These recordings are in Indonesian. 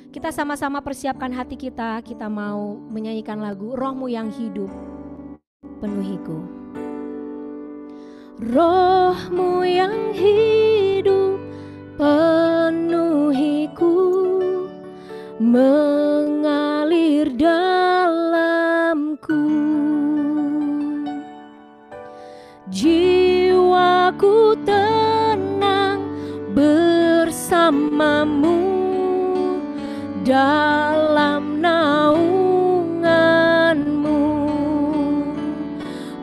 Kita sama-sama persiapkan hati kita, kita mau menyanyikan lagu Rohmu yang hidup penuhiku. Rohmu yang hidup penuhiku, mengalir dalamku. Jiwaku tenang bersamamu dalam naunganmu.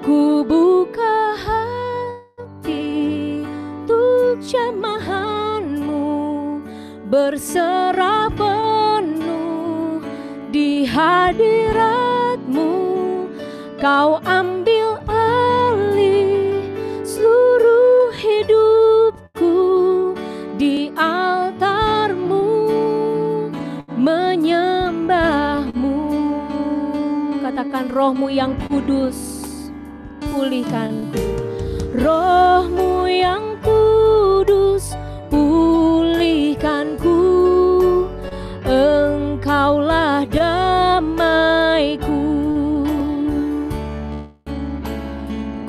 Ku buka hati untuk jamahanmu, berserah penuh di hadiratmu. Kau ambil alih seluruh hidupku di altarmu, menyembahmu. Katakan, Rohmu yang kudus pulihkanku. Rohmu yang kudus pulihkanku. Engkaulah damaiku.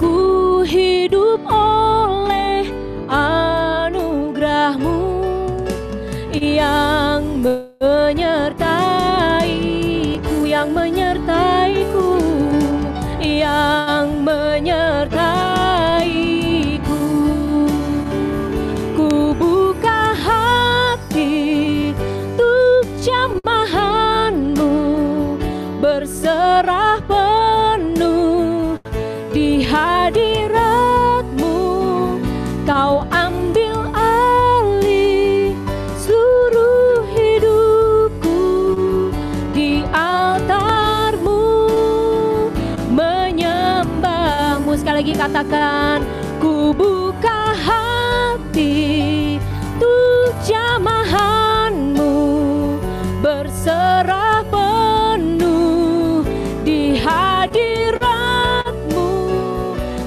Ku hidup oleh anugerah-Mu yang menyertaiku, yang menyertaiku, yang menyertaiku. Ku buka hati untuk jamahan-Mu, berserah penuh di hadirat-Mu. Kau ambil alih seluruh hidupku di altar-Mu, menyembah-Mu. Sekali lagi katakan, ku buka hati untuk jamahan-Mu, berserah penuh di hadirat-Mu.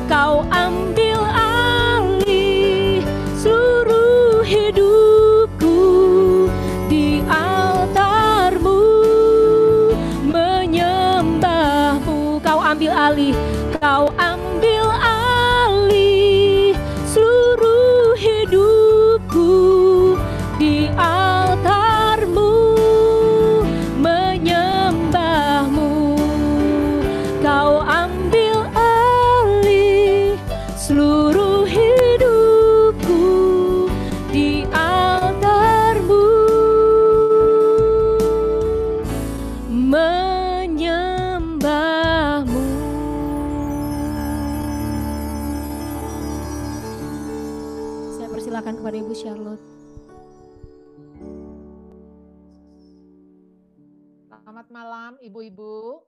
Kau ambil alih seluruh hidupku di altar-Mu, menyembah-Mu. Kau ambil alih, Kau ambil alih seluruh hidupku di altar-Mu, menyembah-Mu. Kau ambil alih seluruh hidupku di altar-Mu, menyembah-Mu. Saya persilakan kepada Ibu Charlotte. Selamat malam ibu-ibu,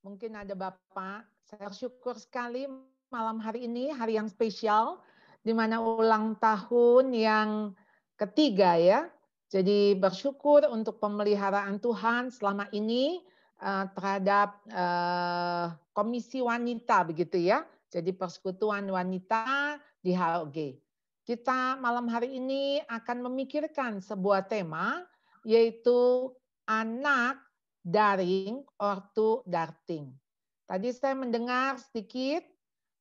mungkin ada bapak. Saya bersyukur sekali malam hari ini, hari yang spesial, di mana ulang tahun yang ketiga ya. Jadi bersyukur untuk pemeliharaan Tuhan selama ini terhadap Komisi Wanita begitu ya. Jadi Persekutuan Wanita di HOG. Kita malam hari ini akan memikirkan sebuah tema, yaitu anak daring, ortu darting. Tadi saya mendengar sedikit,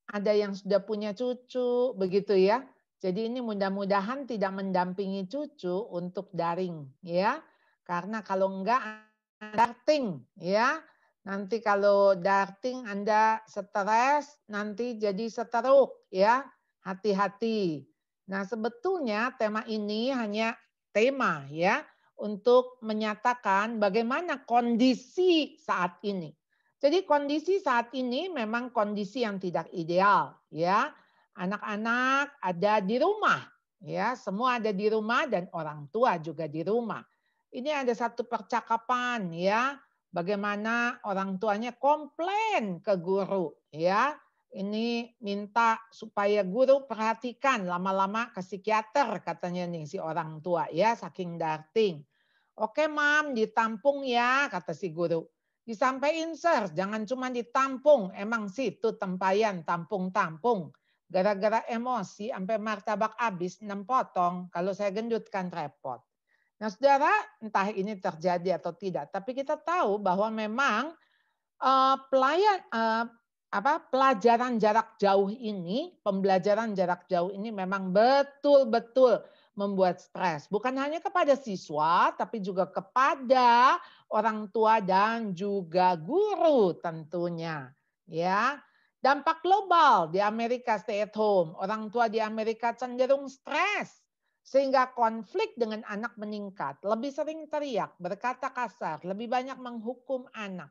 ada yang sudah punya cucu, begitu ya. Jadi ini mudah-mudahan tidak mendampingi cucu untuk daring, ya. Karena kalau enggak, darting, ya. Nanti kalau darting Anda stres, nanti jadi stroke, ya. Hati-hati. Nah, sebetulnya tema ini hanya tema, ya, untuk menyatakan bagaimana kondisi saat ini. Jadi kondisi saat ini memang kondisi yang tidak ideal, ya. Anak-anak ada di rumah, ya, semua ada di rumah dan orang tua juga di rumah. Ini ada satu percakapan, ya, bagaimana orang tuanya komplain ke guru, ya. Ini minta supaya guru perhatikan, lama-lama ke psikiater katanya nih si orang tua ya, saking darting. Oke mam, ditampung ya kata si guru. Disampaikan sir, jangan cuma ditampung, emang situ tempayan tampung-tampung. Gara-gara emosi sampai martabak habis 6 potong, kalau saya gendutkan repot. Nah, saudara, entah ini terjadi atau tidak, tapi kita tahu bahwa memang pelajaran jarak jauh ini, pembelajaran jarak jauh ini memang betul-betul membuat stres. Bukan hanya kepada siswa, tapi juga kepada orang tua dan juga guru tentunya. Ya, dampak global di Amerika stay at home. Orang tua di Amerika cenderung stres. Sehingga konflik dengan anak meningkat. Lebih sering teriak, berkata kasar, lebih banyak menghukum anak.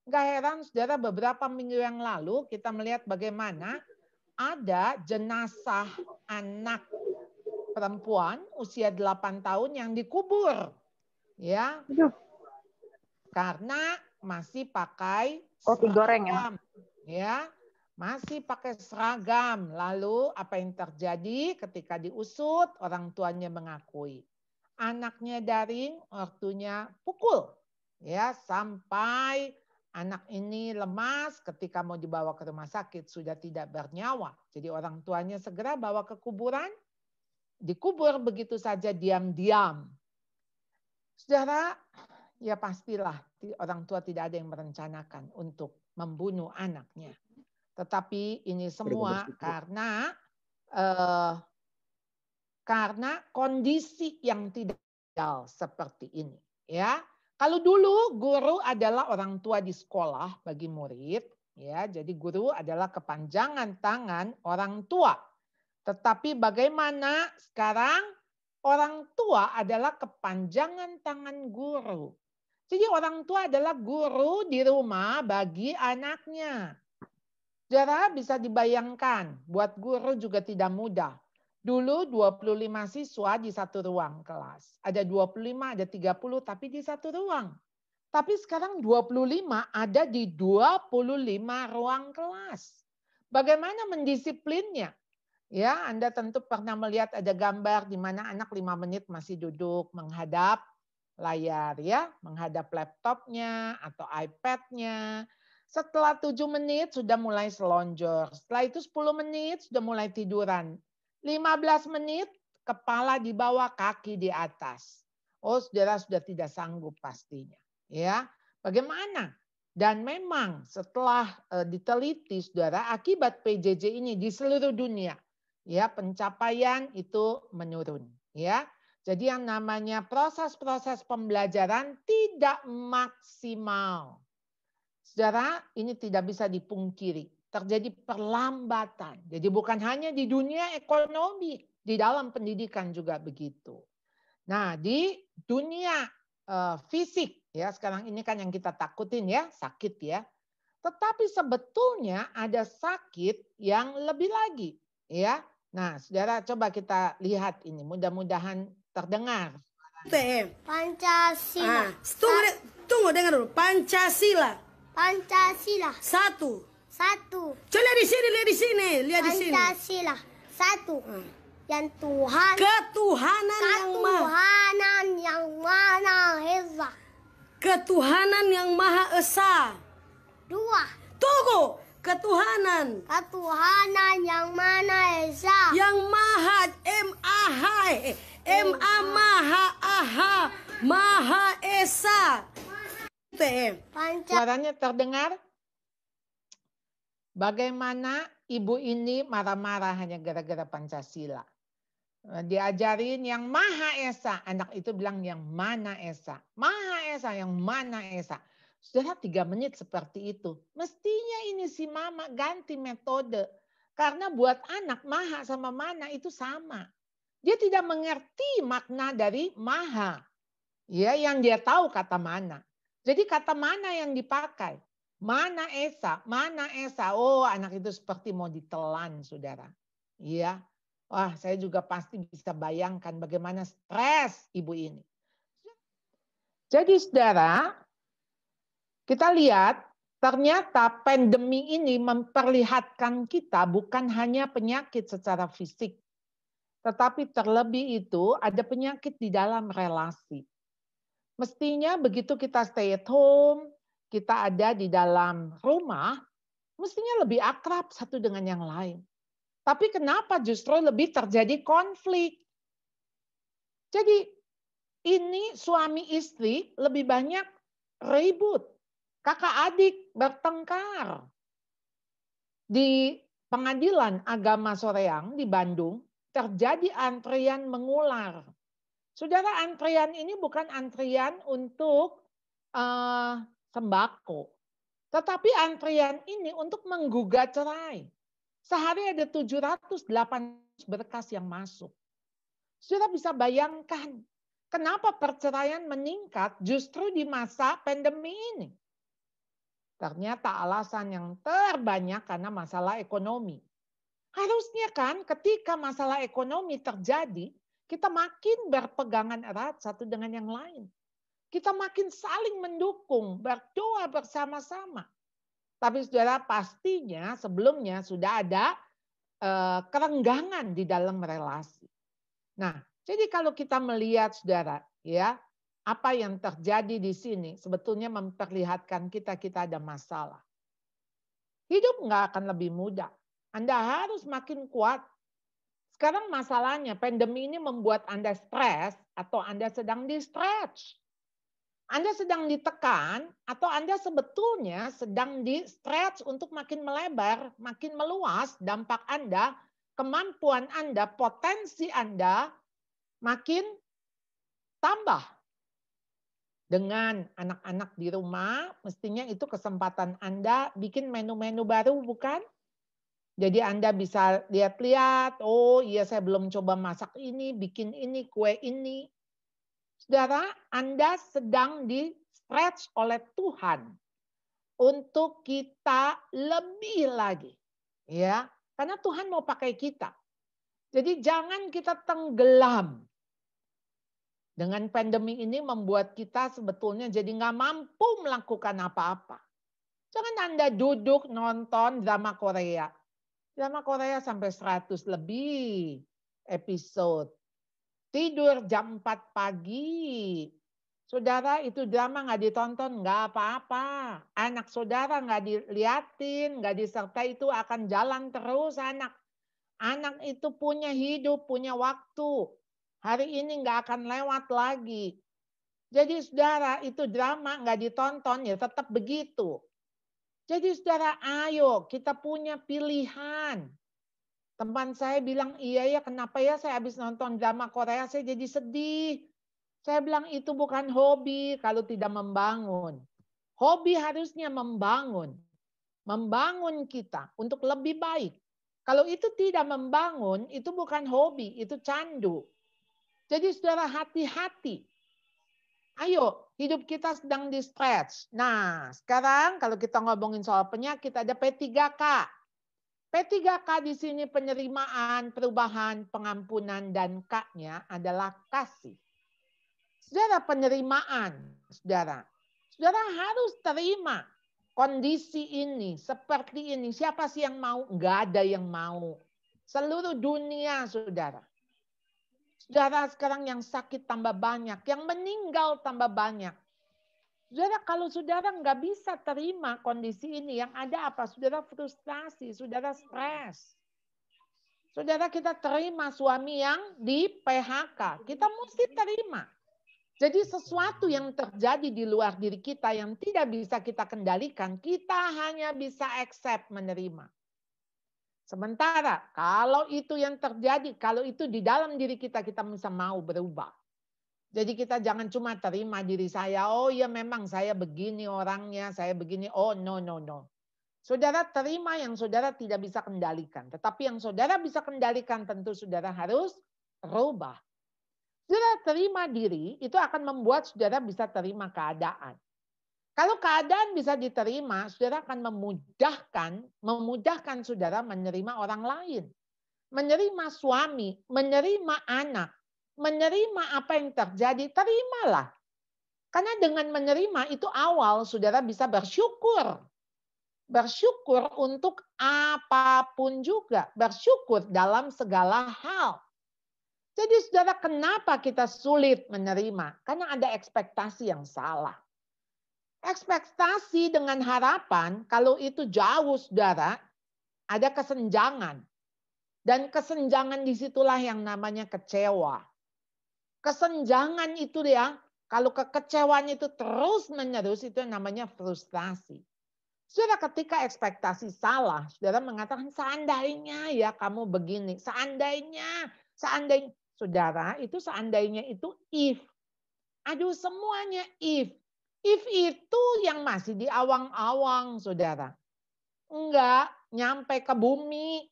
Nggak heran, saudara, beberapa minggu yang lalu kita melihat bagaimana ada jenazah anak perempuan usia 8 tahun yang dikubur. Ya, karena masih pakai seragam. Ya, masih pakai seragam. Lalu apa yang terjadi ketika diusut, orang tuanya mengakui. Anaknya daring, ortunya pukul. Ya, sampai anak ini lemas, ketika mau dibawa ke rumah sakit sudah tidak bernyawa. Jadi orang tuanya segera bawa ke kuburan, dikubur begitu saja diam-diam. Saudara, ya pastilah orang tua tidak ada yang merencanakan untuk membunuh anaknya. Tetapi ini semua karena kondisi yang tidak ideal seperti ini. Ya, kalau dulu guru adalah orang tua di sekolah bagi murid, ya, jadi guru adalah kepanjangan tangan orang tua. Tetapi bagaimana sekarang orang tua adalah kepanjangan tangan guru. Jadi orang tua adalah guru di rumah bagi anaknya. Saudara, bisa dibayangkan, buat guru juga tidak mudah. Dulu 25 siswa di satu ruang kelas. Ada 25, ada 30, tapi di satu ruang. Tapi sekarang 25 ada di 25 ruang kelas. Bagaimana mendisiplinnya? Ya, Anda tentu pernah melihat ada gambar di mana anak 5 menit masih duduk menghadap layar, ya, menghadap laptopnya atau iPad-nya. Setelah 7 menit sudah mulai selonjor. Setelah itu 10 menit sudah mulai tiduran. 15 menit kepala di bawah, kaki di atas. Oh, saudara sudah tidak sanggup pastinya. Ya, bagaimana? Dan memang setelah diteliti, saudara, akibat PJJ ini di seluruh dunia, ya, pencapaian itu menurun. Ya, jadi yang namanya proses-proses pembelajaran tidak maksimal. Saudara, ini tidak bisa dipungkiri. Terjadi perlambatan. Jadi bukan hanya di dunia ekonomi, di dalam pendidikan juga begitu. Nah, di dunia fisik, ya, sekarang ini kan yang kita takutin, ya, sakit, ya. Tetapi sebetulnya ada sakit yang lebih lagi, ya. Nah, saudara, coba kita lihat ini. Mudah-mudahan terdengar. Pancasila. Tunggu, dengar dulu. Pancasila. Pancasila. Satu. Coba lihat di sini. Pancasila. Satu. Yang Tuhan. Ketuhanan yang Maha Esa. Ketuhanan yang Maha Esa. Dua. Tunggu. Ketuhanan yang Maha Esa. Yang Maha Maha Esa. Suaranya terdengar? Bagaimana ibu ini marah-marah hanya gara-gara Pancasila. Diajarin yang Maha Esa. Anak itu bilang yang Mana Esa. Maha Esa, yang Mana Esa. Sudah 3 menit seperti itu. Mestinya ini si mama ganti metode. Karena buat anak Maha sama Mana itu sama. Dia tidak mengerti makna dari Maha. Ya, yang dia tahu kata Mana. Jadi kata Mana yang dipakai. Mana Esa. Oh, anak itu seperti mau ditelan, saudara. Iya. Wah, saya juga pasti bisa bayangkan bagaimana stres ibu ini. Jadi, saudara, kita lihat ternyata pandemi ini memperlihatkan kita bukan hanya penyakit secara fisik, tetapi terlebih itu ada penyakit di dalam relasi. Mestinya begitu kita stay at home, kita ada di dalam rumah, mestinya lebih akrab satu dengan yang lain. Tapi kenapa justru lebih terjadi konflik? Jadi ini suami istri lebih banyak ribut. Kakak adik bertengkar. Di Pengadilan Agama Soreang di Bandung terjadi antrian mengular. Saudara, antrian ini bukan antrian untuk sembako. Tetapi antrian ini untuk menggugat cerai. Sehari ada 708 berkas yang masuk. Saudara bisa bayangkan kenapa perceraian meningkat justru di masa pandemi ini. Ternyata alasan yang terbanyak karena masalah ekonomi. Harusnya kan ketika masalah ekonomi terjadi, kita makin berpegangan erat satu dengan yang lain. Kita makin saling mendukung, berdoa bersama-sama. Tapi saudara, pastinya sebelumnya sudah ada kerenggangan di dalam relasi. Nah, jadi kalau kita melihat saudara, ya, apa yang terjadi di sini sebetulnya memperlihatkan kita ada masalah. Hidup nggak akan lebih mudah. Anda harus makin kuat. Sekarang masalahnya pandemi ini membuat Anda stres atau Anda sedang di-stretch. Anda sedang ditekan atau Anda sebetulnya sedang di-stretch untuk makin melebar, makin meluas dampak Anda, kemampuan Anda, potensi Anda makin tambah. Dengan anak-anak di rumah, mestinya itu kesempatan Anda bikin menu-menu baru, bukan? Jadi Anda bisa lihat-lihat, oh iya saya belum coba masak ini, bikin ini, kue ini. Saudara, Anda sedang di-stretch oleh Tuhan untuk kita lebih lagi. Ya, karena Tuhan mau pakai kita. Jadi jangan kita tenggelam. Dengan pandemi ini membuat kita sebetulnya jadi nggak mampu melakukan apa-apa. Jangan Anda duduk nonton drama Korea. Drama Korea sampai 100 lebih episode. Tidur jam 4 pagi. Saudara, itu drama nggak ditonton, nggak apa-apa. Anak saudara nggak diliatin, nggak disertai, itu akan jalan terus anak. Anak itu punya hidup, punya waktu. Hari ini nggak akan lewat lagi. Jadi saudara, itu drama nggak ditonton ya tetap begitu. Jadi saudara, ayo kita punya pilihan. Teman saya bilang, iya ya kenapa ya saya habis nonton drama Korea saya jadi sedih. Saya bilang itu bukan hobi kalau tidak membangun. Hobi harusnya membangun. Membangun kita untuk lebih baik. Kalau itu tidak membangun, itu bukan hobi, itu candu. Jadi saudara hati-hati. Ayo, hidup kita sedang di-stretch. Nah, sekarang kalau kita ngomongin soal penyakit, ada P3K. P3K di sini penerimaan, perubahan, pengampunan, dan K-nya adalah kasih. Saudara, penerimaan, saudara. Saudara harus terima kondisi ini, seperti ini. Siapa sih yang mau? Enggak ada yang mau. Seluruh dunia, saudara. Saudara, sekarang yang sakit tambah banyak, yang meninggal tambah banyak. Saudara, kalau saudara nggak bisa terima kondisi ini, yang ada apa? Saudara frustrasi, saudara stres. Saudara, kita terima suami yang di PHK. Kita mesti terima. Jadi sesuatu yang terjadi di luar diri kita yang tidak bisa kita kendalikan, kita hanya bisa accept, menerima. Sementara kalau itu yang terjadi, kalau itu di dalam diri kita, kita bisa mau berubah. Jadi kita jangan cuma terima diri saya, oh ya memang saya begini orangnya, saya begini, oh no. Saudara terima yang saudara tidak bisa kendalikan. Tetapi yang saudara bisa kendalikan tentu saudara harus rubah. Saudara terima diri, itu akan membuat saudara bisa terima keadaan. Kalau keadaan bisa diterima, saudara akan memudahkan saudara menerima orang lain. Menerima suami, menerima anak, menerima apa yang terjadi, terimalah. Karena dengan menerima itu awal saudara bisa bersyukur. Bersyukur untuk apapun juga. Bersyukur dalam segala hal. Jadi saudara, kenapa kita sulit menerima? Karena ada ekspektasi yang salah. Ekspektasi dengan harapan, kalau itu jauh saudara, ada kesenjangan. Dan kesenjangan disitulah yang namanya kecewa. kesenjangan itu ya, kalau kekecewaan itu terus-menerus itu namanya frustasi. Saudara, ketika ekspektasi salah, saudara mengatakan seandainya ya kamu begini, seandainya. Saudara, itu seandainya itu if. Aduh, semuanya if. If itu yang masih di awang-awang, saudara. Enggak nyampe ke bumi.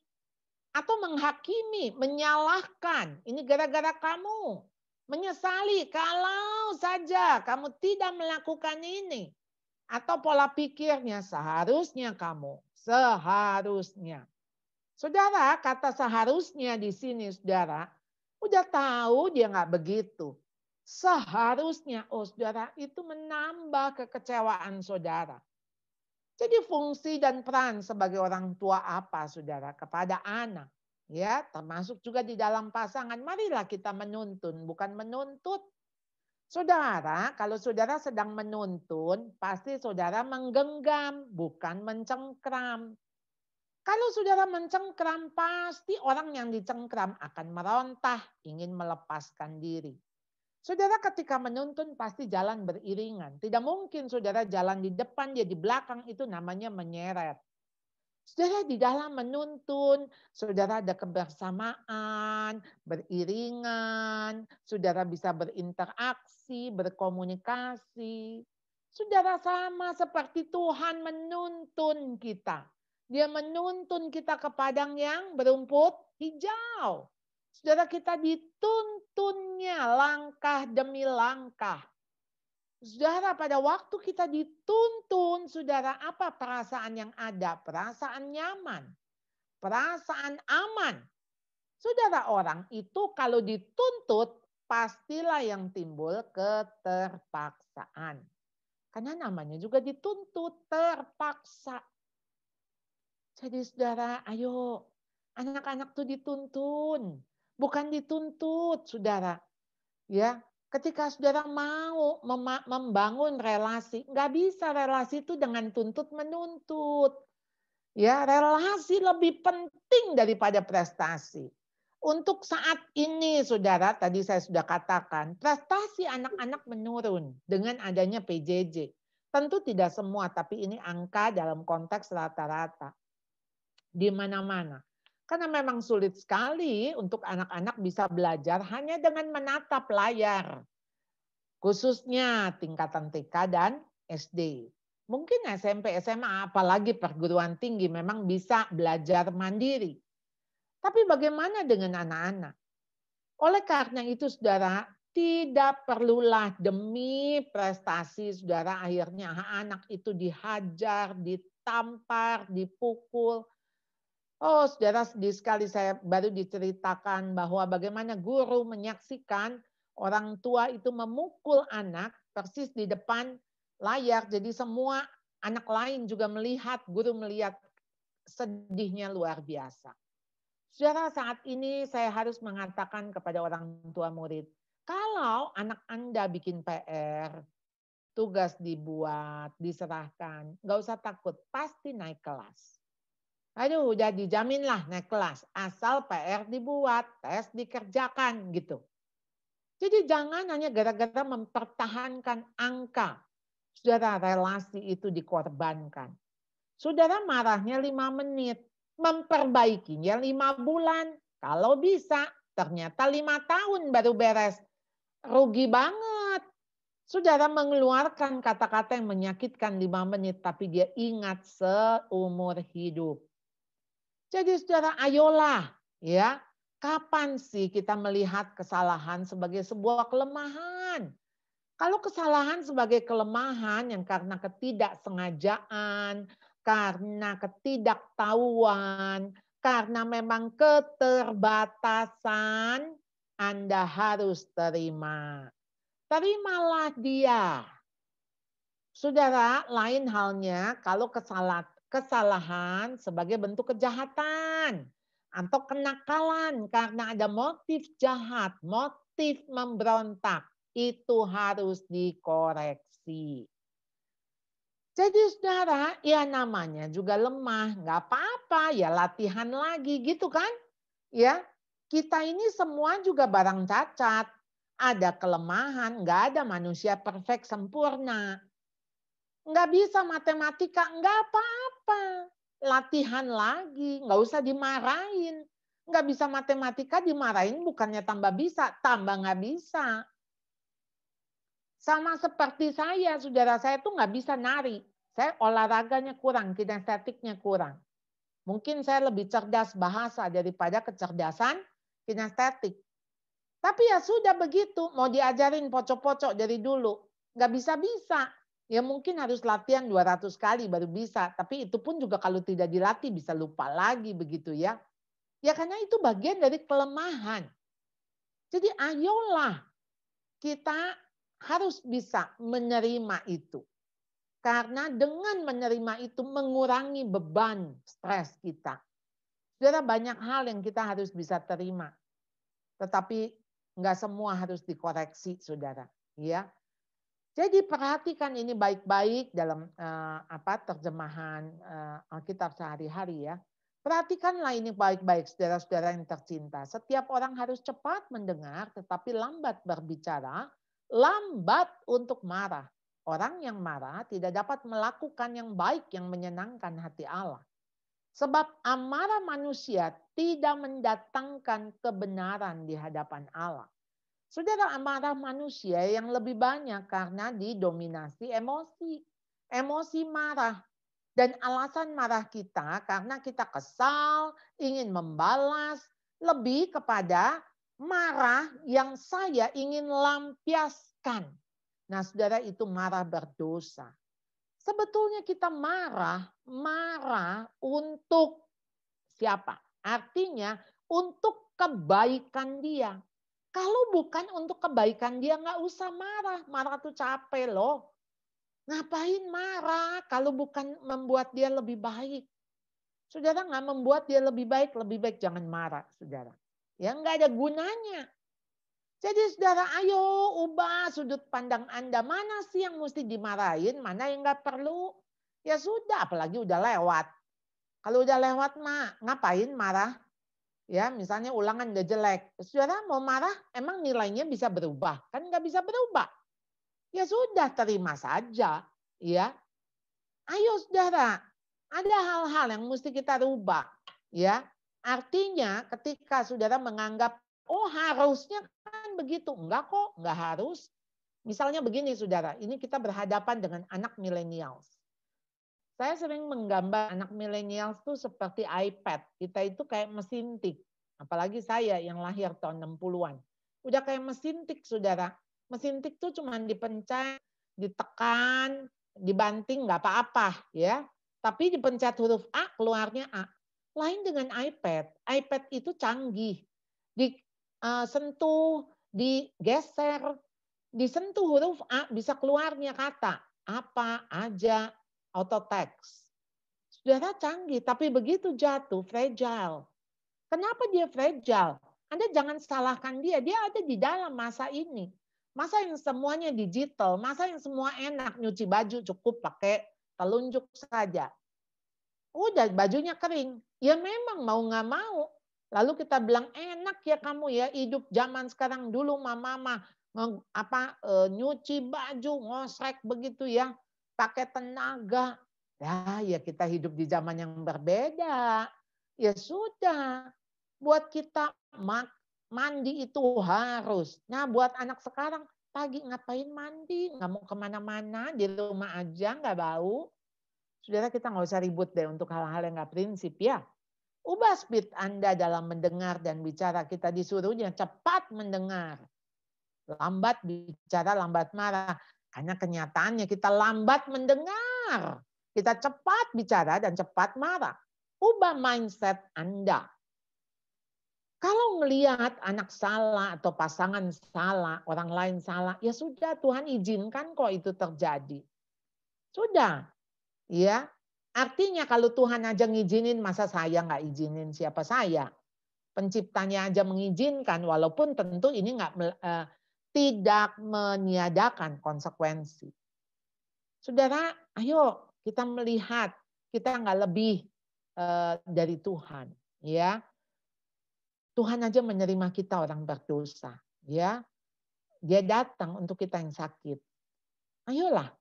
Atau menghakimi, menyalahkan. Ini gara-gara kamu. Menyesali kalau saja kamu tidak melakukan ini. Atau pola pikirnya seharusnya kamu. Seharusnya. Saudara, kata seharusnya di sini saudara. Udah tahu dia nggak begitu. Seharusnya, oh saudara, itu menambah kekecewaan saudara. Jadi fungsi dan peran sebagai orang tua apa saudara kepada anak. Ya, termasuk juga di dalam pasangan. Marilah kita menuntun, bukan menuntut. Saudara, kalau saudara sedang menuntun, pasti saudara menggenggam, bukan mencengkram. Kalau saudara mencengkram, pasti orang yang dicengkram akan merontah, ingin melepaskan diri. Saudara ketika menuntun pasti jalan beriringan. Tidak mungkin saudara jalan di depan, dia di belakang, itu namanya menyeret. Saudara di dalam menuntun, saudara ada kebersamaan, beriringan, saudara bisa berinteraksi, berkomunikasi. Saudara sama seperti Tuhan menuntun kita. Dia menuntun kita ke padang yang berumput hijau. Saudara, kita dituntunnya langkah demi langkah. Saudara, pada waktu kita dituntun, saudara, apa perasaan yang ada? Perasaan nyaman, perasaan aman. Saudara, orang itu kalau dituntut, pastilah yang timbul keterpaksaan. Karena namanya juga dituntut, terpaksa. Jadi saudara, ayo, anak-anak tuh dituntun, bukan dituntut, saudara. Ya, ketika saudara mau membangun relasi, nggak bisa relasi itu dengan tuntut-menuntut. Ya, relasi lebih penting daripada prestasi. Untuk saat ini, saudara, tadi saya sudah katakan, prestasi anak-anak menurun dengan adanya PJJ. Tentu tidak semua, tapi ini angka dalam konteks rata-rata. Di mana-mana. Karena memang sulit sekali untuk anak-anak bisa belajar hanya dengan menatap layar. Khususnya tingkatan TK dan SD. Mungkin SMP, SMA, apalagi perguruan tinggi memang bisa belajar mandiri. Tapi bagaimana dengan anak-anak? Oleh karena itu saudara, tidak perlulah demi prestasi saudara akhirnya anak itu dihajar, ditampar, dipukul. Oh, saudara, sedih sekali saya baru diceritakan bahwa bagaimana guru menyaksikan orang tua itu memukul anak persis di depan layar. Jadi semua anak lain juga melihat, guru melihat, sedihnya luar biasa. Saudara, saat ini saya harus mengatakan kepada orang tua murid, kalau anak Anda bikin PR, tugas dibuat, diserahkan, nggak usah takut, pasti naik kelas. Aduh, udah dijamin lah naik kelas. Asal PR dibuat, tes dikerjakan gitu. Jadi jangan hanya gara-gara mempertahankan angka. Saudara, relasi itu dikorbankan. Saudara marahnya 5 menit. Memperbaikinya 5 bulan. Kalau bisa, ternyata 5 tahun baru beres. Rugi banget. Saudara mengeluarkan kata-kata yang menyakitkan 5 menit, tapi dia ingat seumur hidup. Jadi saudara, ayolah ya, kapan sih kita melihat kesalahan sebagai sebuah kelemahan? Kalau kesalahan sebagai kelemahan yang karena ketidaksengajaan, karena ketidaktahuan, karena memang keterbatasan, Anda harus terima. Terimalah dia. Saudara, lain halnya kalau kesalahan sebagai bentuk kejahatan atau kenakalan karena ada motif jahat, motif memberontak, itu harus dikoreksi. Jadi saudara, ya namanya juga lemah, nggak apa-apa, ya latihan lagi gitu kan? Ya, kita ini semua juga barang cacat. ada kelemahan, nggak ada manusia perfect sempurna. Nggak bisa matematika, nggak apa-apa. Latihan lagi, nggak usah dimarahin. Nggak bisa matematika dimarahin bukannya tambah bisa, tambah nggak bisa. Sama seperti saya, saudara saya tuh nggak bisa nari. Saya olahraganya kurang, kinestetiknya kurang. Mungkin saya lebih cerdas bahasa daripada kecerdasan kinestetik. Tapi ya sudah begitu, mau diajarin pocok-pocok dari dulu. Nggak bisa-bisa. Ya mungkin harus latihan 200 kali baru bisa. Tapi itu pun juga kalau tidak dilatih bisa lupa lagi begitu ya. Ya karena itu bagian dari kelemahan. Jadi ayolah kita harus bisa menerima itu. Karena dengan menerima itu mengurangi beban stres kita. Saudara, banyak hal yang kita harus bisa terima. Tetapi nggak semua harus dikoreksi, saudara. Ya, jadi perhatikan ini baik-baik dalam terjemahan Alkitab sehari-hari ya. Perhatikanlah ini baik-baik, saudara-saudara yang tercinta. Setiap orang harus cepat mendengar, tetapi lambat berbicara, lambat untuk marah. Orang yang marah tidak dapat melakukan yang baik yang menyenangkan hati Allah. Sebab amarah manusia tidak mendatangkan kebenaran di hadapan Allah. Saudara, amarah manusia yang lebih banyak karena didominasi emosi. Emosi marah. Dan alasan marah kita karena kita kesal, ingin membalas, lebih kepada marah yang saya ingin lampiaskan. Nah, saudara, itu marah berdosa. Sebetulnya kita marah untuk siapa? Artinya untuk kebaikan dia. Kalau bukan untuk kebaikan dia, nggak usah marah. Marah tuh capek loh. Ngapain marah kalau bukan membuat dia lebih baik? Saudara, nggak membuat dia lebih baik jangan marah, saudara. Ya nggak ada gunanya. Jadi saudara, ayo ubah sudut pandang Anda. Mana sih yang mesti dimarahin, mana yang nggak perlu. Ya sudah, apalagi udah lewat. Kalau udah lewat mah ngapain marah? Ya misalnya ulangan udah jelek. Saudara mau marah, emang nilainya bisa berubah? Kan nggak bisa berubah. Ya sudah, terima saja. Ya, ayo saudara, ada hal-hal yang mesti kita rubah. Ya, artinya ketika saudara menganggap, oh harusnya kan begitu. Enggak kok, enggak harus. Misalnya begini saudara, ini kita berhadapan dengan anak millennials. Saya sering menggambar anak millennials tuh seperti iPad. Kita itu kayak mesin tik. Apalagi saya yang lahir tahun 60-an. Udah kayak mesin tik saudara. Mesin tik tuh cuma dipencet, ditekan, dibanting nggak apa-apa ya. Tapi dipencet huruf A keluarnya A. Lain dengan iPad. iPad itu canggih. Disentuh, digeser, disentuh huruf A bisa keluarnya kata apa aja, auto text. Saudara canggih, tapi begitu jatuh fragile. Kenapa dia fragile? Anda jangan salahkan dia, dia ada di dalam masa ini. Masa yang semuanya digital, masa yang semua enak, nyuci baju cukup pakai telunjuk saja. Udah bajunya kering, ya memang mau nggak mau. Lalu kita bilang enak ya kamu ya hidup zaman sekarang, dulu mama nyuci baju ngosrek begitu ya, pakai tenaga. Ya kita hidup di zaman yang berbeda. Ya sudah, buat kita mandi itu harus. Nah buat anak sekarang pagi ngapain mandi, nggak mau kemana-mana, di rumah aja nggak bau. Saudara, kita nggak usah ribut deh untuk hal-hal yang nggak prinsip ya. Ubah speed Anda dalam mendengar dan bicara. Kita disuruhnya cepat mendengar. Lambat bicara, lambat marah. Karena kenyataannya kita lambat mendengar. Kita cepat bicara dan cepat marah. Ubah mindset Anda. Kalau melihat anak salah atau pasangan salah, orang lain salah, ya sudah Tuhan izinkan kok itu terjadi. Sudah. Ya, artinya kalau Tuhan aja ngizinin, masa saya nggak izinin siapa saya? Penciptanya aja mengizinkan, walaupun tentu ini tidak meniadakan konsekuensi. Saudara, ayo kita melihat kita nggak lebih dari Tuhan, ya. Tuhan aja menerima kita orang berdosa, ya. dia datang untuk kita yang sakit. Ayolah,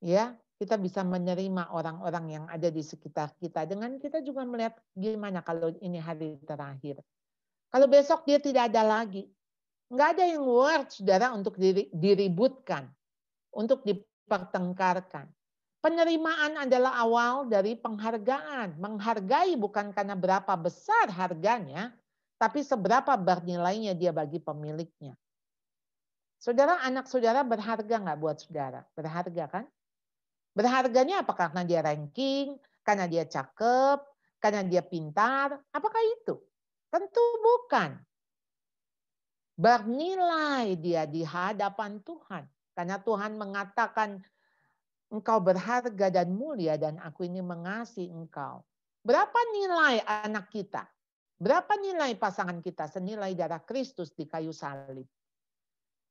ya, kita bisa menerima orang-orang yang ada di sekitar kita. Dengan kita juga melihat gimana kalau ini hari terakhir. Kalau besok dia tidak ada lagi. Nggak ada yang worth, saudara, untuk diributkan. Untuk dipertengkarkan. Penerimaan adalah awal dari penghargaan. Menghargai bukan karena berapa besar harganya, tapi seberapa bernilainya dia bagi pemiliknya. Saudara, anak saudara berharga nggak buat saudara? Berharga kan? Berharganya apa? Karena dia ranking, karena dia cakep, karena dia pintar. Apakah itu? Tentu bukan. Bernilai dia di hadapan Tuhan. Karena Tuhan mengatakan, engkau berharga dan mulia dan aku ini mengasihi engkau. Berapa nilai anak kita? Berapa nilai pasangan kita? Senilai darah Kristus di kayu salib.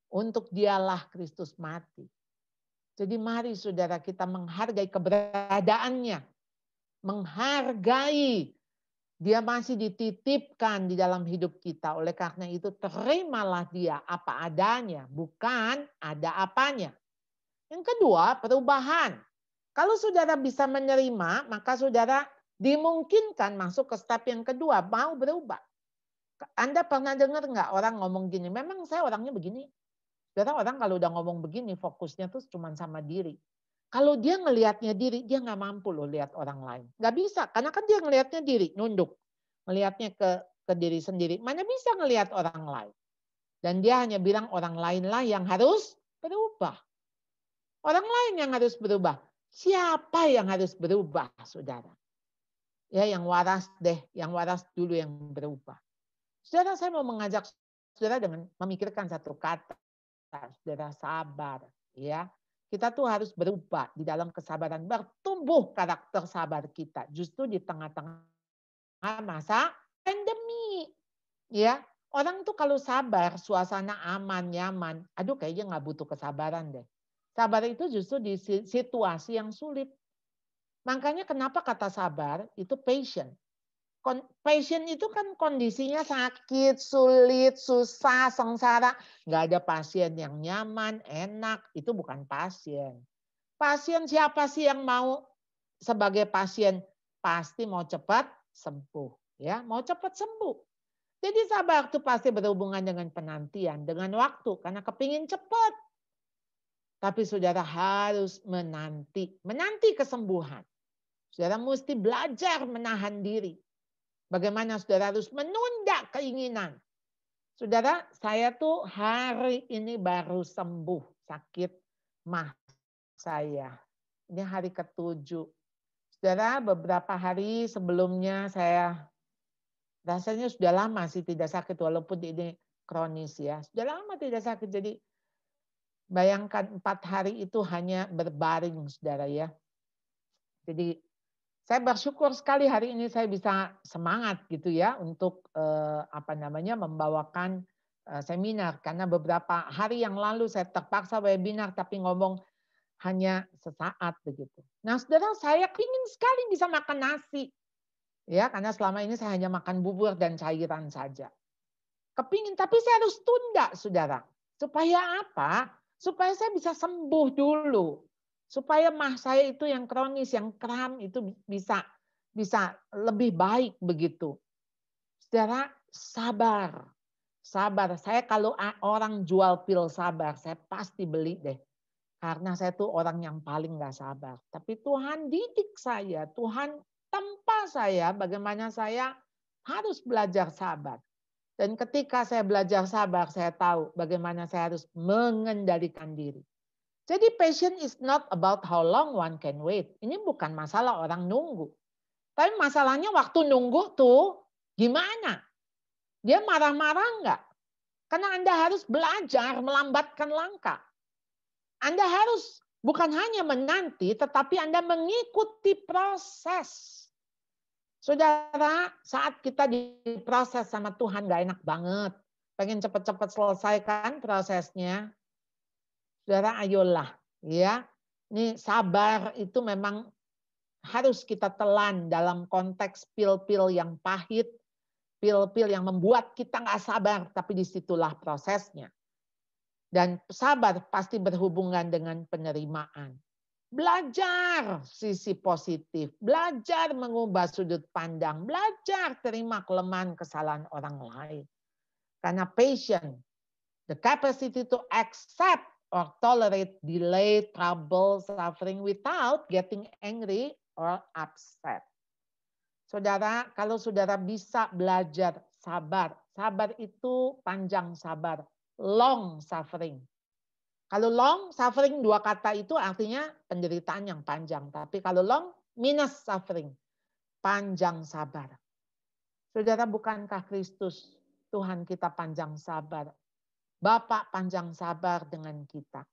Untuk dialah Kristus mati. Jadi mari saudara kita menghargai keberadaannya. Menghargai dia masih dititipkan di dalam hidup kita. Oleh karena itu terimalah dia apa adanya. Bukan ada apanya. Yang kedua, perubahan. Kalau saudara bisa menerima, maka saudara dimungkinkan masuk ke step yang kedua, mau berubah. Anda pernah dengar nggak orang ngomong gini, memang saya orangnya begini. Saudara, orang kalau udah ngomong begini, fokusnya tuh cuma sama diri. Kalau dia ngelihatnya diri, dia nggak mampu loh lihat orang lain. Nggak bisa, karena kan dia ngelihatnya diri, nunduk. Melihatnya ke diri sendiri. Mana bisa ngelihat orang lain. Dan dia hanya bilang orang lainlah yang harus berubah. Orang lain yang harus berubah. Siapa yang harus berubah, saudara? Ya, yang waras deh, yang waras dulu yang berubah. Saudara, saya mau mengajak saudara dengan memikirkan satu kata, saudara, sabar. Ya, kita tuh harus berubah di dalam kesabaran, bertumbuh karakter sabar kita. Justru di tengah-tengah masa pandemi, ya. Orang tuh kalau sabar, suasana aman, nyaman. Aduh, kayaknya nggak butuh kesabaran deh. Sabar itu justru di situasi yang sulit. Makanya kenapa kata sabar itu patient. Patient itu kan kondisinya sakit, sulit, susah, sengsara. Nggak ada pasien yang nyaman, enak. Itu bukan pasien. Pasien siapa sih yang mau sebagai pasien? Pasti mau cepat sembuh. Ya, mau cepat sembuh. Jadi sabar itu pasti berhubungan dengan penantian, dengan waktu. Karena kepingin cepat. Tapi saudara harus menanti kesembuhan. Saudara mesti belajar menahan diri. Bagaimana saudara harus menunda keinginan. Saudara, saya tuh hari ini baru sembuh sakit mah saya. Ini hari ke-7. Saudara, beberapa hari sebelumnya saya rasanya sudah lama sih tidak sakit walaupun ini kronis ya. Sudah lama tidak sakit, jadi bayangkan 4 hari itu hanya berbaring, saudara ya. Jadi saya bersyukur sekali hari ini saya bisa semangat gitu ya untuk membawakan seminar, karena beberapa hari yang lalu saya terpaksa webinar tapi ngomong hanya sesaat begitu. Nah, saudara, saya ingin sekali bisa makan nasi. Ya, karena selama ini saya hanya makan bubur dan cairan saja. Kepingin, tapi saya harus tunda, saudara. Supaya apa? Supaya saya bisa sembuh dulu. Supaya mah saya itu yang kronis, yang kram itu bisa lebih baik begitu. Saudara, sabar. Sabar. Saya kalau orang jual pil sabar, saya pasti beli deh. Karena saya tuh orang yang paling gak sabar. Tapi Tuhan didik saya, Tuhan tempa saya bagaimana saya harus belajar sabar. Dan ketika saya belajar sabar, saya tahu bagaimana saya harus mengendalikan diri. Jadi passion is not about how long one can wait. Ini bukan masalah orang nunggu. Tapi masalahnya waktu nunggu tuh gimana? Dia marah-marah enggak? Karena Anda harus belajar melambatkan langkah. Anda harus bukan hanya menanti, tetapi Anda mengikuti proses. Saudara, saat kita diproses sama Tuhan gak enak banget. Pengen cepat-cepat selesaikan prosesnya. Saudara, ayolah. Ya, ini sabar itu memang harus kita telan dalam konteks pil-pil yang pahit. Pil-pil yang membuat kita gak sabar, tapi disitulah prosesnya. Dan sabar pasti berhubungan dengan penerimaan. Belajar sisi positif, belajar mengubah sudut pandang, belajar terima kelemahan kesalahan orang lain. Karena patience, the capacity to accept or tolerate delay, trouble, suffering without getting angry or upset. Saudara, kalau saudara bisa belajar sabar, sabar itu panjang sabar, long suffering. Kalau long suffering, dua kata itu artinya penderitaan yang panjang. Tapi kalau long minus suffering, panjang sabar. Saudara, bukankah Kristus Tuhan kita panjang sabar? Bapa panjang sabar dengan kita.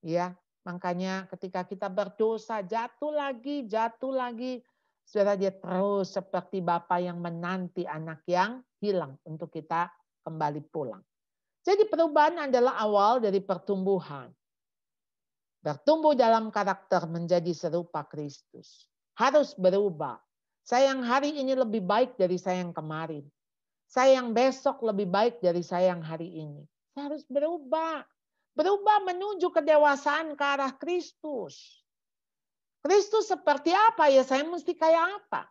Ya, makanya ketika kita berdosa jatuh lagi, saudara, dia terus seperti Bapa yang menanti anak yang hilang untuk kita kembali pulang. Jadi perubahan adalah awal dari pertumbuhan. Bertumbuh dalam karakter menjadi serupa Kristus. Harus berubah. Saya yang hari ini lebih baik dari saya yang kemarin. Saya yang besok lebih baik dari saya yang hari ini. Saya harus berubah. Berubah menuju kedewasaan ke arah Kristus. Kristus seperti apa ya? Saya mesti kayak apa?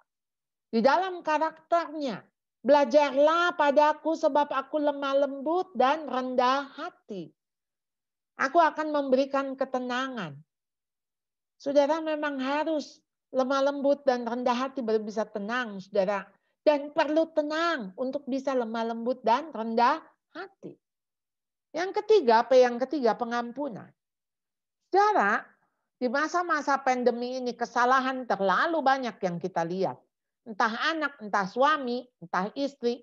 Di dalam karakternya. Belajarlah padaku sebab aku lemah lembut dan rendah hati. Aku akan memberikan ketenangan. Saudara memang harus lemah lembut dan rendah hati baru bisa tenang, saudara. Dan perlu tenang untuk bisa lemah lembut dan rendah hati. Yang ketiga, pengampunan. Saudara, di masa-masa pandemi ini kesalahan terlalu banyak yang kita lihat. Entah anak, entah suami, entah istri.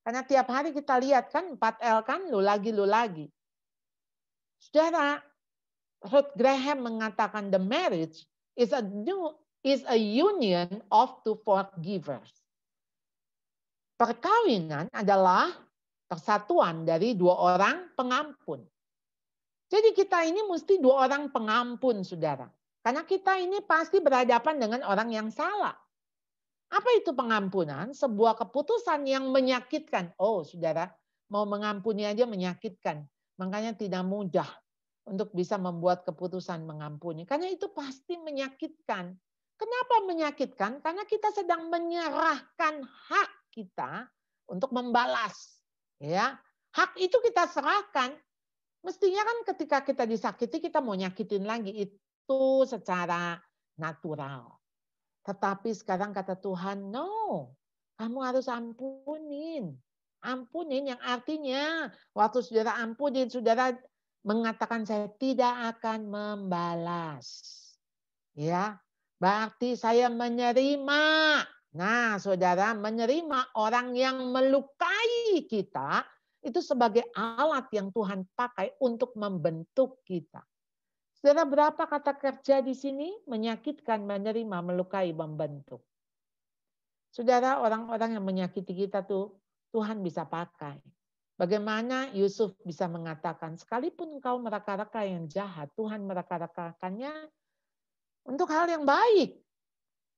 Karena tiap hari kita lihat kan 4L kan, lu lagi. Saudara, Ruth Graham mengatakan the marriage is a union of two forgivers. Perkawinan adalah persatuan dari dua orang pengampun. Jadi kita ini mesti dua orang pengampun, saudara. Karena kita ini pasti berhadapan dengan orang yang salah. Apa itu pengampunan? Sebuah keputusan yang menyakitkan. Oh, saudara, mau mengampuni aja menyakitkan. Makanya tidak mudah untuk bisa membuat keputusan mengampuni. Karena itu pasti menyakitkan. Kenapa menyakitkan? Karena kita sedang menyerahkan hak kita untuk membalas. Ya, hak itu kita serahkan. Mestinya kan ketika kita disakiti, kita mau nyakitin lagi. Itu secara natural. Tetapi sekarang kata Tuhan, no. Kamu harus ampunin. Ampunin yang artinya waktu saudara ampunin, saudara mengatakan saya tidak akan membalas. Ya, berarti saya menerima. Nah, saudara, menerima orang yang melukai kita itu sebagai alat yang Tuhan pakai untuk membentuk kita. Saudara, berapa kata kerja di sini? Menyakitkan, menerima, melukai, membentuk. Saudara, orang-orang yang menyakiti kita tuh Tuhan bisa pakai. Bagaimana Yusuf bisa mengatakan, sekalipun engkau meraka-raka yang jahat, Tuhan meraka-rakakannya untuk hal yang baik.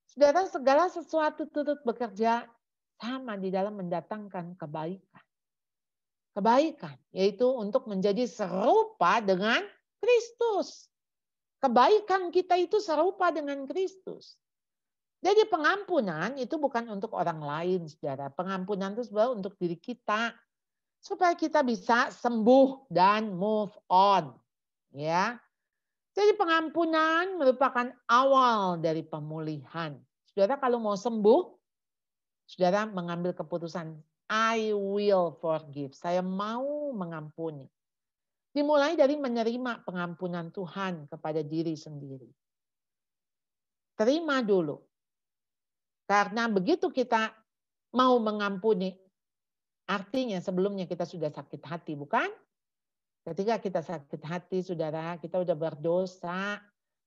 Saudara, segala sesuatu turut bekerja sama di dalam mendatangkan kebaikan. Kebaikan, yaitu untuk menjadi serupa dengan Kristus. Kebaikan kita itu serupa dengan Kristus. Jadi pengampunan itu bukan untuk orang lain, saudara. Pengampunan itu sebenarnya untuk diri kita. Supaya kita bisa sembuh dan move on. Ya. Jadi pengampunan merupakan awal dari pemulihan. Saudara kalau mau sembuh, saudara mengambil keputusan, I will forgive. Saya mau mengampuni. Dimulai dari menerima pengampunan Tuhan kepada diri sendiri. Terima dulu. Karena begitu kita mau mengampuni, artinya sebelumnya kita sudah sakit hati, bukan? Ketika kita sakit hati, saudara, kita sudah berdosa.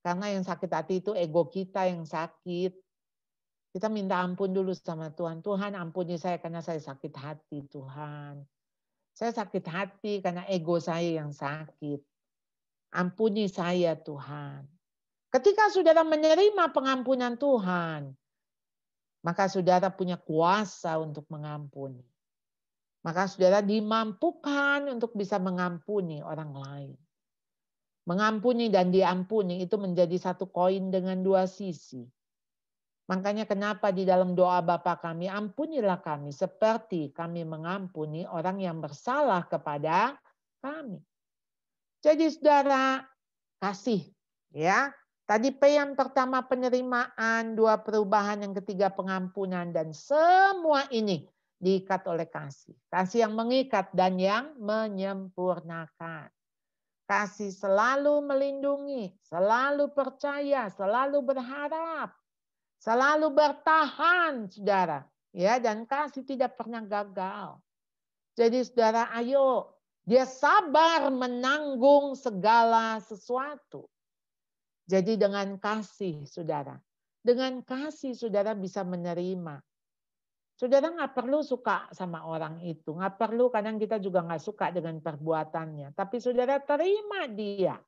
Karena yang sakit hati itu ego kita yang sakit. Kita minta ampun dulu sama Tuhan. Tuhan ampuni saya karena saya sakit hati, Tuhan. Saya sakit hati karena ego saya yang sakit. Ampuni saya, Tuhan. Ketika saudara menerima pengampunan Tuhan, maka saudara punya kuasa untuk mengampuni. Maka saudara dimampukan untuk bisa mengampuni orang lain. Mengampuni dan diampuni itu menjadi satu koin dengan dua sisi. Makanya kenapa di dalam doa Bapa kami, ampunilah kami seperti kami mengampuni orang yang bersalah kepada kami. Jadi saudara, kasih ya. Tadi P yang pertama penerimaan, 2 perubahan, yang ketiga pengampunan, dan semua ini diikat oleh kasih. Kasih yang mengikat dan yang menyempurnakan. Kasih selalu melindungi, selalu percaya, selalu berharap, selalu bertahan, saudara. Ya, dan kasih tidak pernah gagal. Jadi saudara, ayo, dia sabar menanggung segala sesuatu. Jadi dengan kasih, saudara. Dengan kasih, saudara bisa menerima. Saudara nggak perlu suka sama orang itu. Nggak perlu, kadang kita juga nggak suka dengan perbuatannya. Tapi saudara terima dia.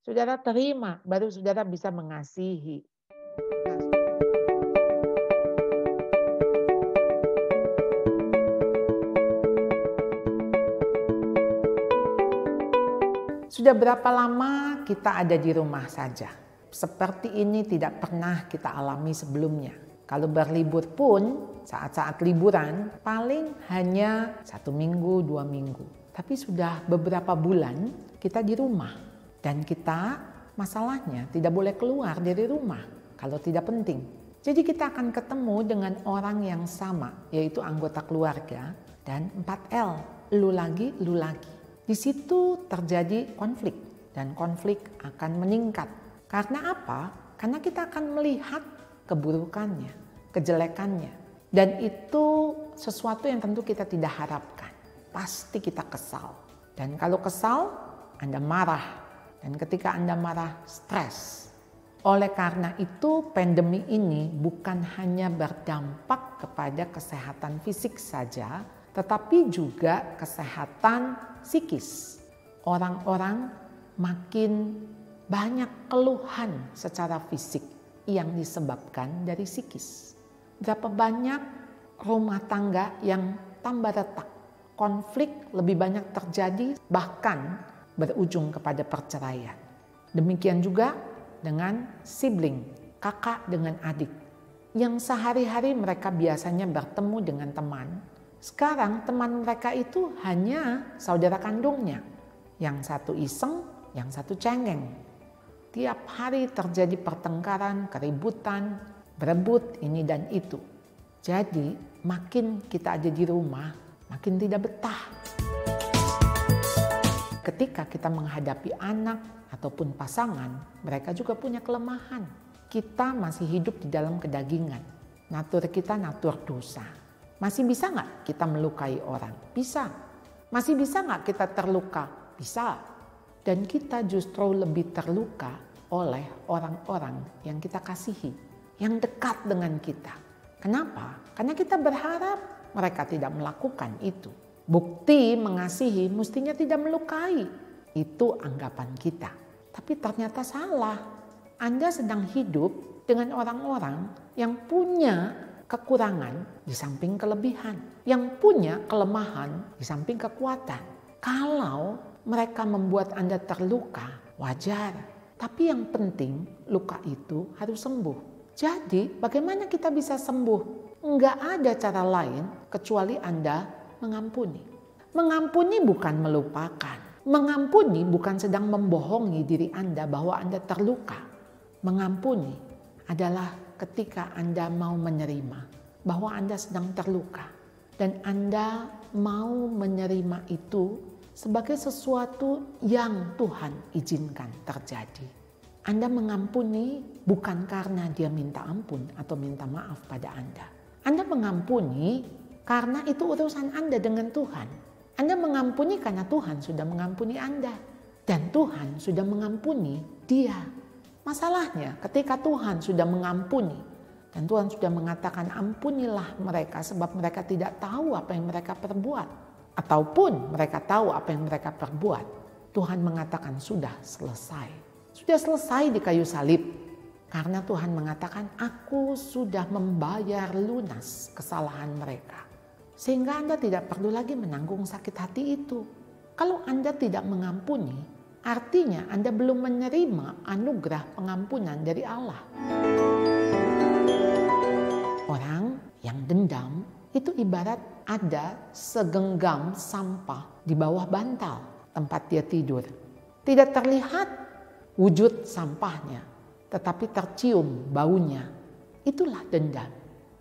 Saudara terima, baru saudara bisa mengasihi. Sudah berapa lama kita ada di rumah saja? Seperti ini tidak pernah kita alami sebelumnya. Kalau berlibur pun, saat-saat liburan, paling hanya 1 minggu, 2 minggu. Tapi sudah beberapa bulan kita di rumah. Dan kita masalahnya tidak boleh keluar dari rumah kalau tidak penting. Jadi kita akan ketemu dengan orang yang sama, yaitu anggota keluarga. Dan 4L, lu lagi, lu lagi. Di situ terjadi konflik, dan konflik akan meningkat. Karena apa? Karena kita akan melihat keburukannya, kejelekannya. Dan itu sesuatu yang tentu kita tidak harapkan. Pasti kita kesal. Dan kalau kesal, Anda marah. Dan ketika Anda marah, stres. Oleh karena itu, pandemi ini bukan hanya berdampak kepada kesehatan fisik saja, tetapi juga kesehatan psikis. Orang-orang makin banyak keluhan secara fisik yang disebabkan dari psikis. Berapa banyak rumah tangga yang tambah retak. Konflik lebih banyak terjadi, bahkan berujung kepada perceraian. Demikian juga dengan sibling, kakak dengan adik. Yang sehari-hari mereka biasanya bertemu dengan teman. Sekarang teman mereka itu hanya saudara kandungnya. Yang satu iseng, yang satu cengeng. Tiap hari terjadi pertengkaran, keributan, berebut ini dan itu. Jadi makin kita ada di rumah, makin tidak betah. Ketika kita menghadapi anak ataupun pasangan, mereka juga punya kelemahan. Kita masih hidup di dalam kedagingan. Natur kita natur dosa. Masih bisa nggak kita melukai orang? Bisa. Masih bisa nggak kita terluka? Bisa. Dan kita justru lebih terluka oleh orang-orang yang kita kasihi, yang dekat dengan kita. Kenapa? Karena kita berharap mereka tidak melakukan itu. Bukti mengasihi mestinya tidak melukai. Itu anggapan kita. Tapi ternyata salah. Anda sedang hidup dengan orang-orang yang punya kekurangan di samping kelebihan, yang punya kelemahan di samping kekuatan. Kalau mereka membuat Anda terluka, wajar. Tapi yang penting luka itu harus sembuh. Jadi bagaimana kita bisa sembuh? Enggak ada cara lain kecuali Anda mengampuni. Mengampuni bukan melupakan. Mengampuni bukan sedang membohongi diri Anda bahwa Anda terluka. Mengampuni adalah ketika Anda mau menerima bahwa Anda sedang terluka dan Anda mau menerima itu sebagai sesuatu yang Tuhan izinkan terjadi. Anda mengampuni bukan karena dia minta ampun atau minta maaf pada Anda. Anda mengampuni karena itu urusan Anda dengan Tuhan. Anda mengampuni karena Tuhan sudah mengampuni Anda dan Tuhan sudah mengampuni dia. Masalahnya ketika Tuhan sudah mengampuni dan Tuhan sudah mengatakan ampunilah mereka sebab mereka tidak tahu apa yang mereka perbuat. Ataupun mereka tahu apa yang mereka perbuat. Tuhan mengatakan sudah selesai. Sudah selesai di kayu salib. Karena Tuhan mengatakan aku sudah membayar lunas kesalahan mereka. Sehingga Anda tidak perlu lagi menanggung sakit hati itu. Kalau Anda tidak mengampuni, artinya Anda belum menerima anugerah pengampunan dari Allah. Orang yang dendam itu ibarat ada segenggam sampah di bawah bantal tempat dia tidur. Tidak terlihat wujud sampahnya, tetapi tercium baunya. Itulah dendam.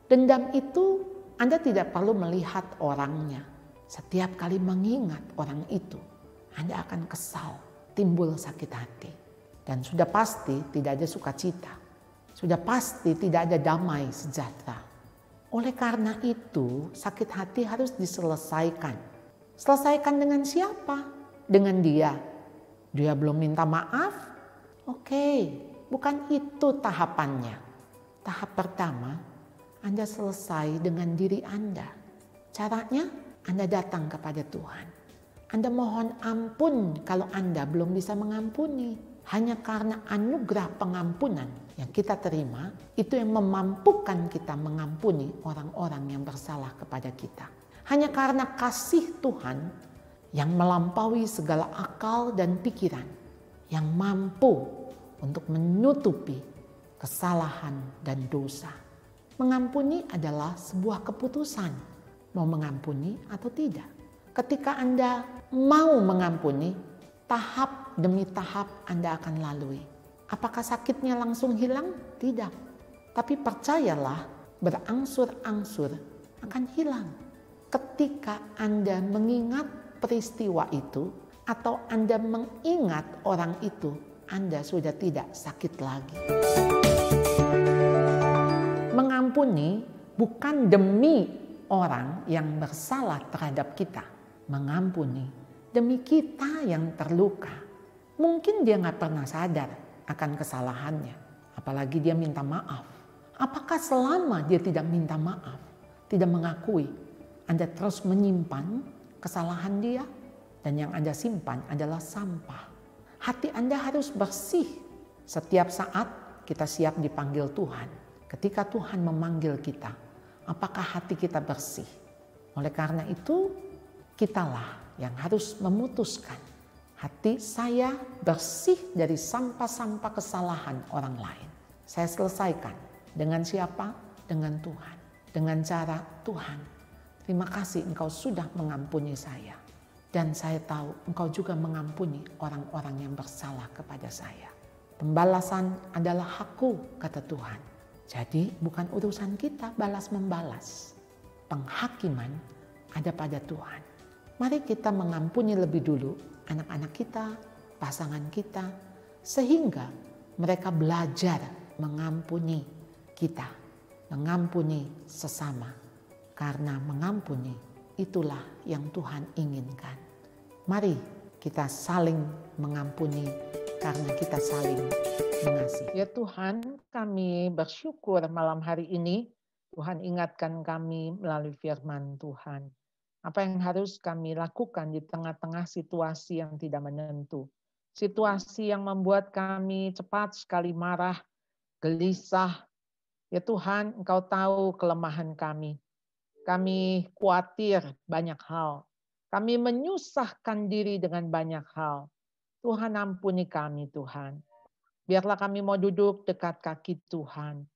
Dendam itu Anda tidak perlu melihat orangnya. Setiap kali mengingat orang itu, Anda akan kesal, timbul sakit hati. Dan sudah pasti tidak ada sukacita. Sudah pasti tidak ada damai sejahtera. Oleh karena itu, sakit hati harus diselesaikan. Selesaikan dengan siapa? Dengan dia. Dia belum minta maaf? Oke, bukan itu tahapannya. Tahap pertama, Anda selesai dengan diri Anda. Caranya, Anda datang kepada Tuhan. Anda mohon ampun kalau Anda belum bisa mengampuni. Hanya karena anugerah pengampunan yang kita terima, itu yang memampukan kita mengampuni orang-orang yang bersalah kepada kita. Hanya karena kasih Tuhan yang melampaui segala akal dan pikiran, yang mampu untuk menutupi kesalahan dan dosa. Mengampuni adalah sebuah keputusan, mau mengampuni atau tidak. Ketika Anda mau mengampuni, tahap demi tahap Anda akan lalui. Apakah sakitnya langsung hilang? Tidak. Tapi percayalah, berangsur-angsur akan hilang. Ketika Anda mengingat peristiwa itu, atau Anda mengingat orang itu, Anda sudah tidak sakit lagi. Mengampuni bukan demi orang yang bersalah terhadap kita. Mengampuni demi kita yang terluka. Mungkin dia gak pernah sadar akan kesalahannya. Apalagi dia minta maaf. Apakah selama dia tidak minta maaf, tidak mengakui, Anda terus menyimpan kesalahan dia? Dan yang Anda simpan adalah sampah. Hati Anda harus bersih. Setiap saat kita siap dipanggil Tuhan. Ketika Tuhan memanggil kita, apakah hati kita bersih? Oleh karena itu, kitalah yang harus memutuskan. Hati saya bersih dari sampah-sampah kesalahan orang lain. Saya selesaikan. Dengan siapa? Dengan Tuhan. Dengan cara Tuhan. Terima kasih Engkau sudah mengampuni saya. Dan saya tahu Engkau juga mengampuni orang-orang yang bersalah kepada saya. Pembalasan adalah hakku, kata Tuhan. Jadi bukan urusan kita balas-membalas. Penghakiman ada pada Tuhan. Mari kita mengampuni lebih dulu anak-anak kita, pasangan kita, sehingga mereka belajar mengampuni kita, mengampuni sesama. Karena mengampuni itulah yang Tuhan inginkan. Mari kita saling mengampuni karena kita saling mengasihi. Ya Tuhan, kami bersyukur malam hari ini Tuhan ingatkan kami melalui firman Tuhan. Apa yang harus kami lakukan di tengah-tengah situasi yang tidak menentu. Situasi yang membuat kami cepat sekali marah, gelisah. Ya Tuhan, Engkau tahu kelemahan kami. Kami khawatir banyak hal. Kami menyusahkan diri dengan banyak hal. Tuhan ampuni kami Tuhan. Biarlah kami mau duduk dekat kaki Tuhan.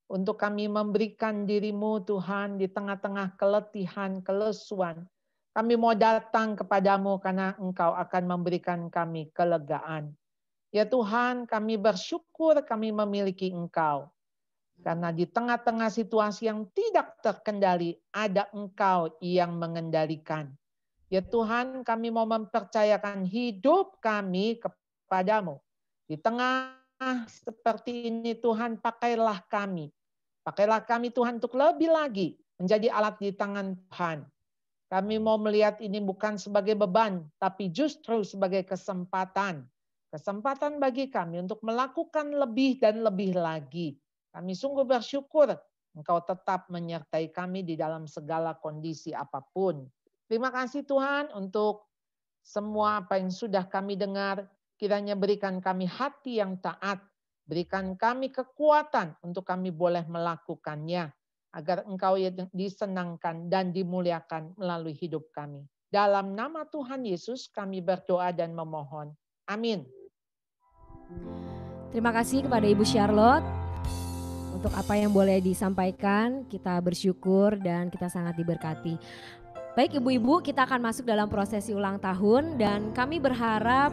Untuk kami memberikan diri-Mu Tuhan di tengah-tengah keletihan, kelesuan. Kami mau datang kepadamu karena Engkau akan memberikan kami kelegaan. Ya Tuhan, kami bersyukur kami memiliki Engkau. Karena di tengah-tengah situasi yang tidak terkendali, ada Engkau yang mengendalikan. Ya Tuhan, kami mau mempercayakan hidup kami kepadamu. Di tengah seperti ini Tuhan, pakailah kami. Pakailah kami Tuhan untuk lebih lagi menjadi alat di tangan Tuhan. Kami mau melihat ini bukan sebagai beban, tapi justru sebagai kesempatan. Kesempatan bagi kami untuk melakukan lebih dan lebih lagi. Kami sungguh bersyukur Engkau tetap menyertai kami di dalam segala kondisi apapun. Terima kasih Tuhan untuk semua apa yang sudah kami dengar. Kiranya berikan kami hati yang taat. Berikan kami kekuatan untuk kami boleh melakukannya. agar Engkau disenangkan dan dimuliakan melalui hidup kami. Dalam nama Tuhan Yesus kami berdoa dan memohon. Amin. Terima kasih kepada Ibu Charlotte untuk apa yang boleh disampaikan. Kita bersyukur dan kita sangat diberkati. Baik ibu-ibu, kita akan masuk dalam prosesi ulang tahun dan kami berharap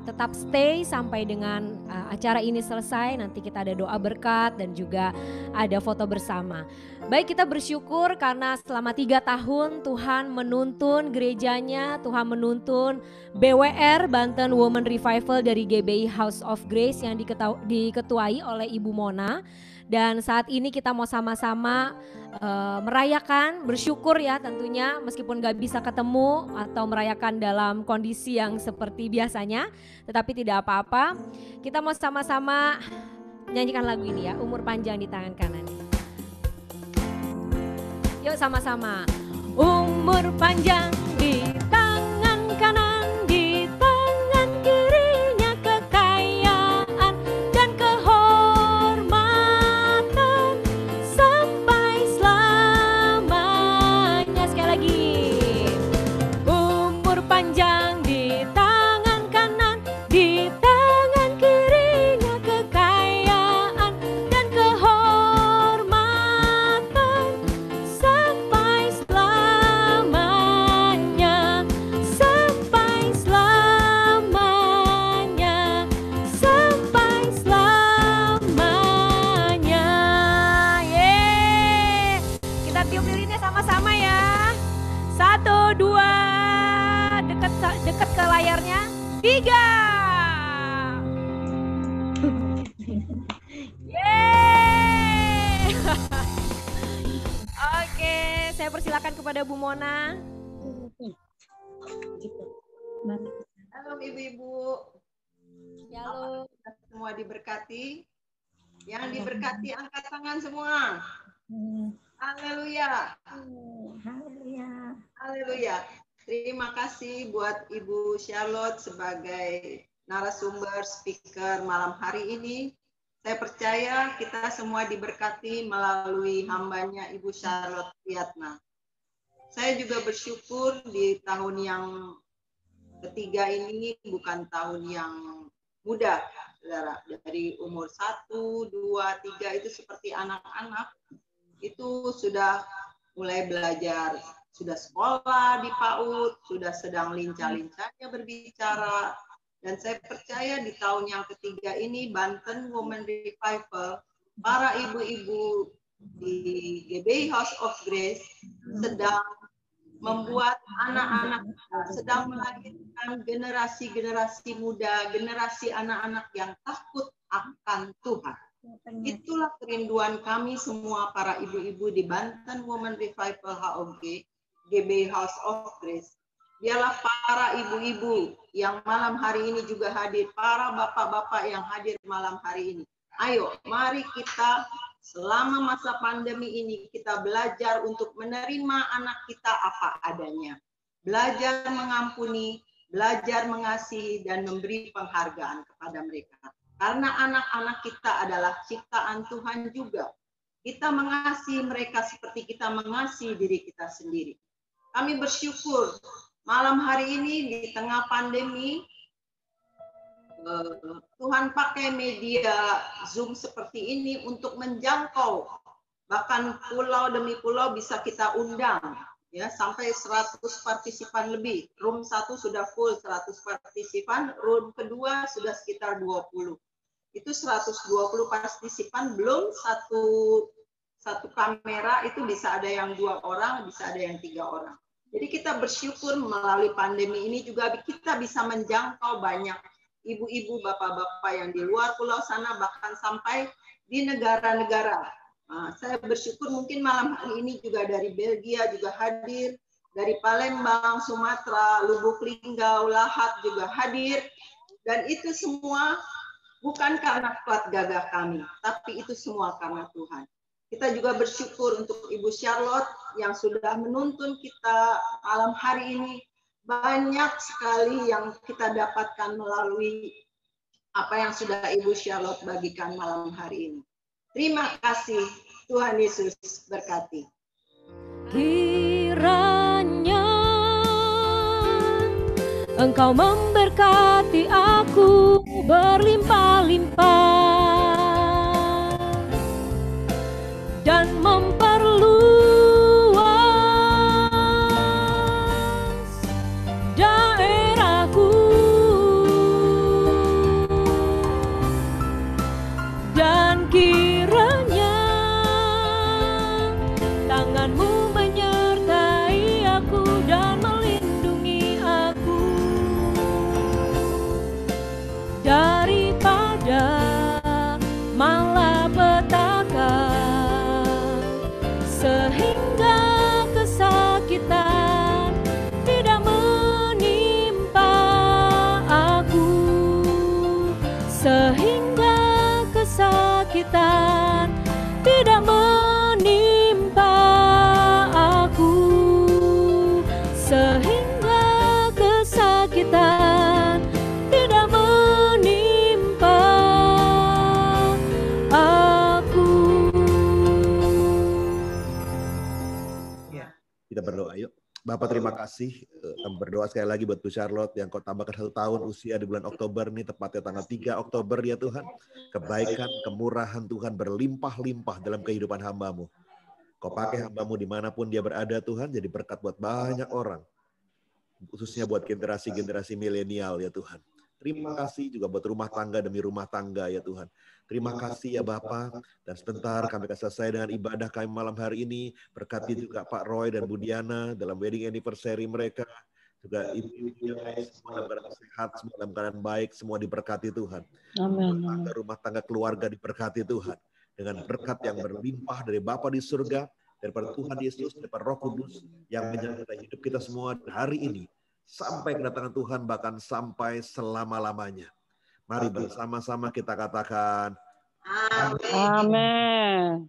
tetap stay sampai dengan acara ini selesai. Nanti kita ada doa berkat dan juga ada foto bersama. Baik, kita bersyukur karena selama 3 tahun Tuhan menuntun gerejanya, Tuhan menuntun BWR Banten Women Revival dari GBI House of Grace yang diketuai oleh Ibu Mona. Dan saat ini kita mau sama-sama merayakan, bersyukur ya tentunya meskipun gak bisa ketemu atau merayakan dalam kondisi yang seperti biasanya. Tetapi tidak apa-apa, kita mau sama-sama nyanyikan lagu ini ya, Umur Panjang di Tangan Kanan. Yuk sama-sama. Umur panjang di tangan kanan, di tangan kirinya kekayaan dan kehormatan sampai selamanya. Sekali lagi. Umur panjang di tangan kanan, di tangan kirinya kekayaan dan kehormatan sampai selamanya, sampai selamanya, sampai selamanya. Yeay, kita tiup lilinnya sama-sama ya. 1, 2, dekat ke layarnya. 3. Yeay. Oke, saya persilakan kepada Bu Mona. Halo ibu-ibu, Halo. semua diberkati. Yang diberkati angkat tangan semua. Haleluya. Haleluya. Terima kasih buat Ibu Charlotte sebagai narasumber speaker malam hari ini. Saya percaya kita semua diberkati melalui hambanya Ibu Charlotte Priyatna. Saya juga bersyukur di tahun yang ketiga ini bukan tahun yang mudah, saudara. Dari umur 1, 2, 3 itu seperti anak-anak, itu sudah mulai belajar, sudah sekolah di PAUD, sudah sedang lincah-lincahnya berbicara. Dan saya percaya di tahun yang ketiga ini Banten Women Revival, para ibu-ibu di GBI House of Grace sedang membuat anak-anak, sedang melahirkan generasi-generasi muda, generasi anak-anak yang takut akan Tuhan. Itulah kerinduan kami semua para ibu-ibu di Banten Women Revival HOG, GBI House of Grace. Dialah para ibu-ibu yang malam hari ini juga hadir, para bapak-bapak yang hadir malam hari ini. Ayo, mari kita selama masa pandemi ini kita belajar untuk menerima anak kita apa adanya. Belajar mengampuni, belajar mengasihi, dan memberi penghargaan kepada mereka. Karena anak-anak kita adalah ciptaan Tuhan juga. Kita mengasihi mereka seperti kita mengasihi diri kita sendiri. Kami bersyukur malam hari ini di tengah pandemi, Tuhan pakai media Zoom seperti ini untuk menjangkau. Bahkan pulau demi pulau bisa kita undang. Ya, sampai 100 partisipan lebih. Room 1 sudah full 100 partisipan, room kedua sudah sekitar 20. Itu 120 partisipan, belum satu kamera, itu bisa ada yang 2 orang, bisa ada yang 3 orang. Jadi kita bersyukur melalui pandemi ini juga kita bisa menjangkau banyak ibu-ibu, bapak-bapak yang di luar pulau sana, bahkan sampai di negara-negara. Nah, saya bersyukur mungkin malam hari ini juga dari Belgia juga hadir, dari Palembang, Sumatera, Lubuk Linggau, Lahat juga hadir. Dan itu semua bukan karena kuat gagah kami, tapi itu semua karena Tuhan. Kita juga bersyukur untuk Ibu Charlotte yang sudah menuntun kita malam hari ini. Banyak sekali yang kita dapatkan melalui apa yang sudah Ibu Charlotte bagikan malam hari ini. Terima kasih Tuhan Yesus berkati. Kiranya Engkau memberkati aku berlimpah-limpah dan memperluas daerahku, dan kiranya tangan-Mu menyertai aku dan melindungi aku daripada malapetaka, sehingga kesakitan tidak menimpa aku, sehingga kesakitan tidak menimpa aku, sehingga kesakitan tidak menimpa aku. Kita berdoa yuk. Bapak terima kasih. Kami berdoa sekali lagi buat Bu Charlotte yang Kau tambahkan 1 tahun usia di bulan Oktober ini, tepatnya tanggal 3 Oktober ya Tuhan. Kebaikan, kemurahan Tuhan berlimpah-limpah dalam kehidupan hamba-Mu. Kau pakai hamba-Mu dimanapun dia berada Tuhan, jadi berkat buat banyak orang. Khususnya buat generasi-generasi milenial ya Tuhan. Terima kasih juga buat rumah tangga demi rumah tangga ya Tuhan. Terima kasih ya Bapa. Dan sebentar kami akan selesai dengan ibadah kami malam hari ini. Berkati juga Pak Roy dan Bu Diana dalam wedding anniversary mereka. Juga ibu-ibu yang lain semua dalam keadaan sehat, semua dalam keadaan baik, semua diberkati Tuhan. Rumah tangga keluarga diberkati Tuhan. Dengan berkat yang berlimpah dari Bapa di surga, daripada Tuhan Yesus, daripada Roh Kudus yang menyertai hidup kita semua hari ini. Sampai kedatangan Tuhan, bahkan sampai selama-lamanya. Mari bersama-sama kita katakan, Amin. Amin.